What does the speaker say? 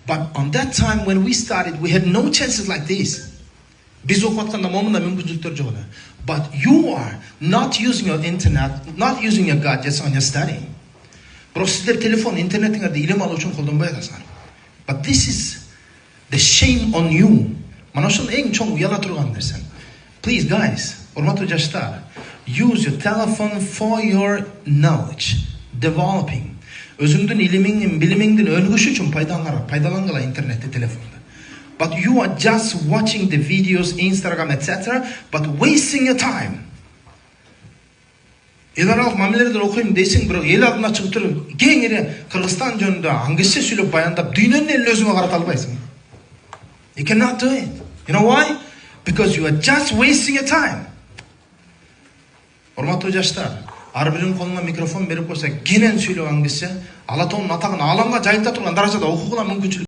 But on that time when we started, we had no chances like this. Biz окуп атканда момундай мүмкүнчүлүктөр жок эле. But you are not using your internet, not using your gadgets on your study. Бирок сиздер телефон, интернетиңерди илим алуу үчүн колдонбой атасыңар. But this is the shame on you. Mana ошол эң чоң уяла турган нерсе. Please guys, урматтуу жаштар, use your telephone for your knowledge, developing. Өзүңдүн илимиңдин, билимиңдин өнүгүшү үчүн пайдалангыла интернетти, телефонду. But you are just watching the videos, Instagram, etc., but wasting your time. Эл аралык мамилелерди окуйм дейсиң, бирок эл алдына чыгып туруп, кеңири Кыргызстан жөнүндө аңгыча сүйлөп баяндап, дүйнөнүн элин өзүңө карата албайсың. You cannot do it. You know why? Because you are just wasting your time. Урматтуу жаштар, ар биринин колуна микрофон берип койсо, кенен сүйлөп аңгыча, Алатоонун атагын ааламга жайылта турган даражада окууга мүмкүнчүлүк